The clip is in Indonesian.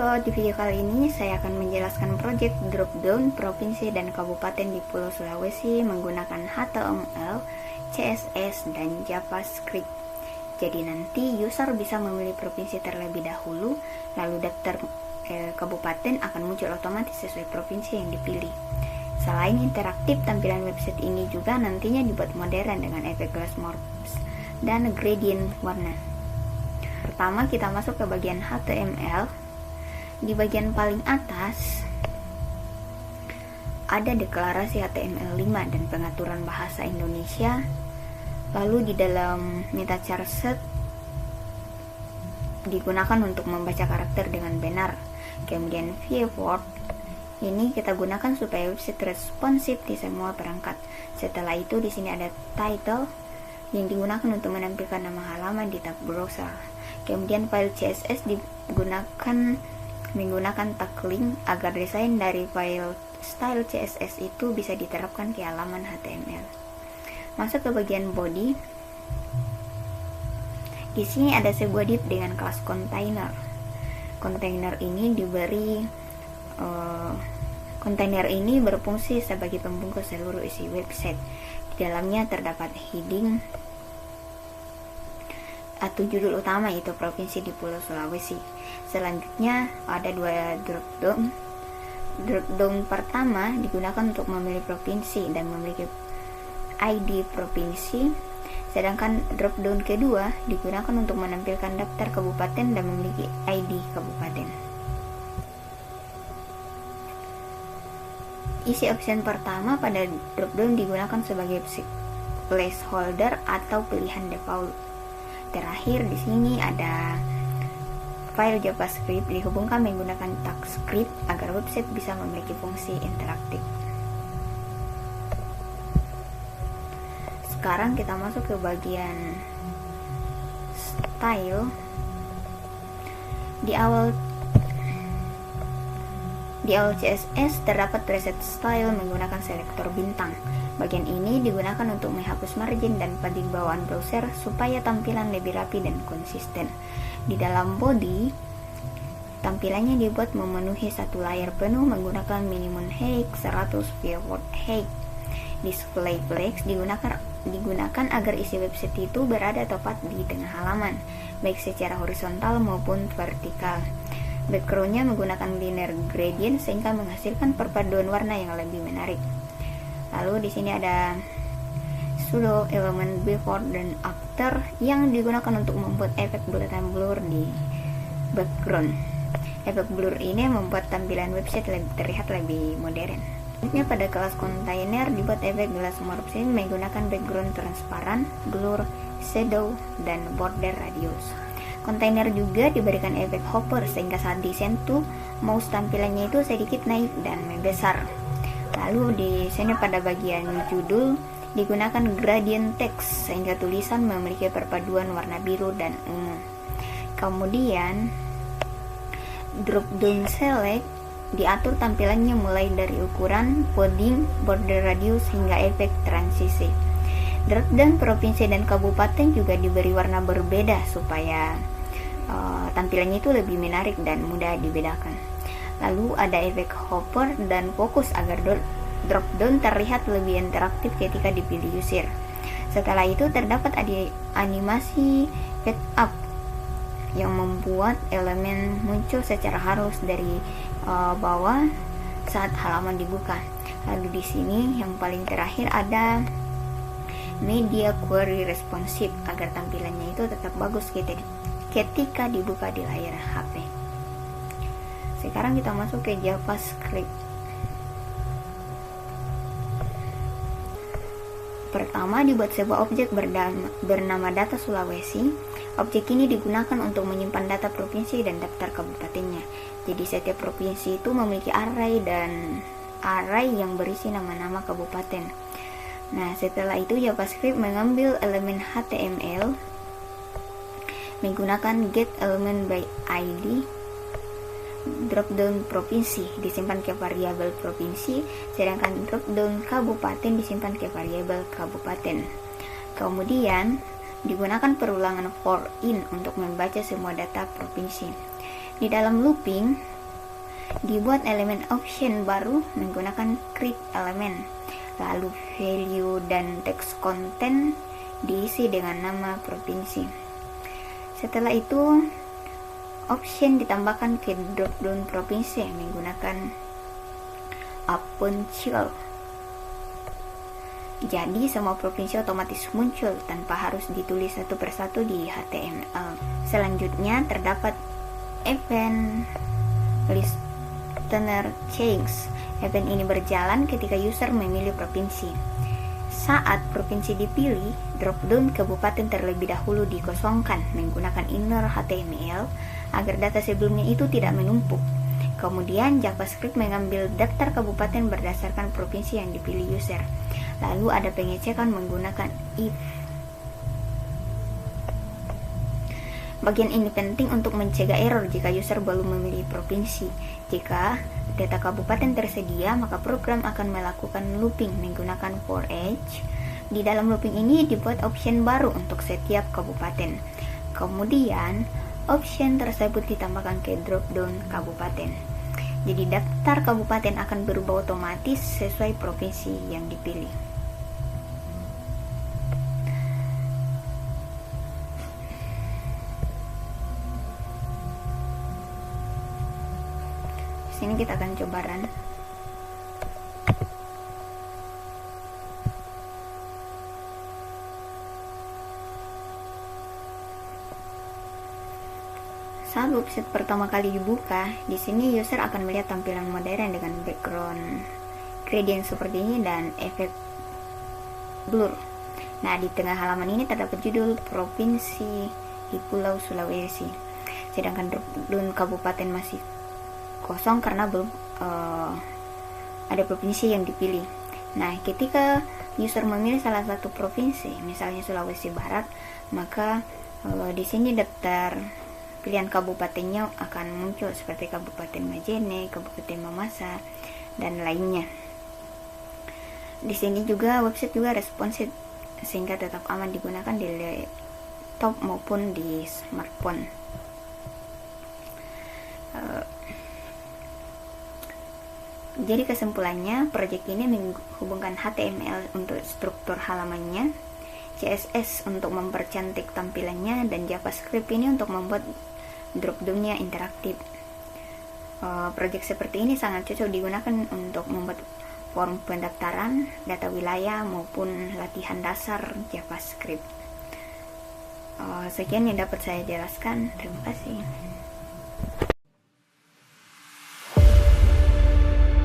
Di video kali ini saya akan menjelaskan proyek dropdown provinsi dan kabupaten di Pulau Sulawesi menggunakan HTML, CSS, dan JavaScript. Jadi nanti user bisa memilih provinsi terlebih dahulu, lalu daftar kabupaten akan muncul otomatis sesuai provinsi yang dipilih. Selain interaktif, tampilan website ini juga nantinya dibuat modern dengan efek glass morphs dan gradient warna. Pertama kita masuk ke bagian HTML. Di bagian paling atas ada deklarasi HTML5 dan pengaturan bahasa Indonesia. Lalu di dalam meta charset digunakan untuk membaca karakter dengan benar. Kemudian viewport ini kita gunakan supaya website responsif di semua perangkat. Setelah itu di sini ada title yang digunakan untuk menampilkan nama halaman di tab browser. Kemudian file CSS menggunakan tag link agar desain dari file style CSS itu bisa diterapkan ke halaman HTML. Masuk ke bagian body. Di sini ada sebuah div dengan kelas container. Container ini berfungsi sebagai pembungkus seluruh isi website. Di dalamnya terdapat heading atau judul utama, yaitu provinsi di Pulau Sulawesi. Selanjutnya ada dua dropdown. Dropdown pertama digunakan untuk memilih provinsi dan memiliki ID provinsi, sedangkan dropdown kedua digunakan untuk menampilkan daftar kabupaten dan memiliki ID kabupaten. Isi option pertama pada dropdown digunakan sebagai placeholder atau pilihan default. Terakhir di sini ada file JavaScript dihubungkan menggunakan tag script agar website bisa memiliki fungsi interaktif. Sekarang kita masuk ke bagian style. Di awal CSS terdapat preset style menggunakan selektor bintang. Bagian ini digunakan untuk menghapus margin dan padding bawaan browser supaya tampilan lebih rapi dan konsisten. Di dalam body, tampilannya dibuat memenuhi satu layar penuh menggunakan minimum height 100 viewport height. Display flex digunakan agar isi website itu berada tepat di tengah halaman, baik secara horizontal maupun vertikal. Backgroundnya menggunakan linear gradient sehingga menghasilkan perpaduan warna yang lebih menarik. Lalu di sini ada pseudo element before dan after yang digunakan untuk membuat efek bulatan blur di background. Efek blur ini membuat tampilan website terlihat lebih modern. Selanjutnya pada kelas container dibuat efek glass morphs menggunakan background transparan, blur, shadow, dan border radius. Kontainer juga diberikan efek hover sehingga saat disentuh mouse tampilannya itu sedikit naik dan membesar. Lalu di sini pada bagian judul digunakan gradient text sehingga tulisan memiliki perpaduan warna biru dan ungu. Kemudian drop-down select diatur tampilannya mulai dari ukuran, padding, border radius hingga efek transisi. Drop-down provinsi dan kabupaten juga diberi warna berbeda supaya tampilannya itu lebih menarik dan mudah dibedakan. Lalu ada efek hover dan fokus agar drop-down terlihat lebih interaktif ketika dipilih user. Setelah itu terdapat animasi fade up yang membuat elemen muncul secara halus dari bawah saat halaman dibuka. Lalu di sini yang paling terakhir ada media query responsive agar tampilannya itu tetap bagus ketika dibuka di layar HP. Sekarang kita masuk ke JavaScript. Pertama dibuat sebuah objek bernama data Sulawesi. Objek ini digunakan untuk menyimpan data provinsi dan daftar kabupatennya. Jadi setiap provinsi itu memiliki array yang berisi nama-nama kabupaten. Nah, setelah itu JavaScript mengambil elemen HTML menggunakan get element by ID. Dropdown provinsi disimpan ke variabel provinsi, sedangkan dropdown kabupaten disimpan ke variabel kabupaten. Kemudian digunakan perulangan for in untuk membaca semua data provinsi. Di dalam looping, Dibuat elemen option baru menggunakan create element. Lalu value dan text content diisi dengan nama provinsi. Setelah itu option ditambahkan ke drop down provinsi menggunakan Appential. Jadi semua provinsi otomatis muncul tanpa harus ditulis satu persatu di HTML. Selanjutnya terdapat event listener change. Event ini berjalan ketika user memilih provinsi. Saat provinsi dipilih, drop-down kabupaten terlebih dahulu dikosongkan menggunakan inner HTML agar data sebelumnya itu tidak menumpuk. Kemudian JavaScript mengambil daftar kabupaten berdasarkan provinsi yang dipilih user. Lalu ada pengecekan menggunakan if. Bagian ini penting untuk mencegah error jika user belum memilih provinsi. Jika data kabupaten tersedia, maka program akan melakukan looping menggunakan for each. Di dalam looping ini dibuat option baru untuk setiap kabupaten. Kemudian, option tersebut ditambahkan ke drop-down kabupaten. Jadi daftar kabupaten akan berubah otomatis sesuai provinsi yang dipilih. Sini kita akan coba run. Saat website pertama kali dibuka, di sini user akan melihat tampilan modern dengan background gradient seperti ini dan efek blur. Nah, di tengah halaman ini terdapat judul provinsi di Pulau Sulawesi. Sedangkan drop-down kabupaten masih kosong karena belum ada provinsi yang dipilih. Nah, ketika user memilih salah satu provinsi, misalnya Sulawesi Barat, maka di sini daftar pilihan kabupatennya akan muncul seperti Kabupaten Majene, Kabupaten Mamasa, dan lainnya. Di sini juga website juga responsif sehingga tetap aman digunakan di laptop maupun di smartphone. Jadi kesimpulannya, proyek ini menghubungkan HTML untuk struktur halamannya, CSS untuk mempercantik tampilannya, dan JavaScript ini untuk membuat drop-down-nya interaktif. Proyek seperti ini sangat cocok digunakan untuk membuat form pendaftaran, data wilayah, maupun latihan dasar JavaScript. Sekian yang dapat saya jelaskan. Terima kasih.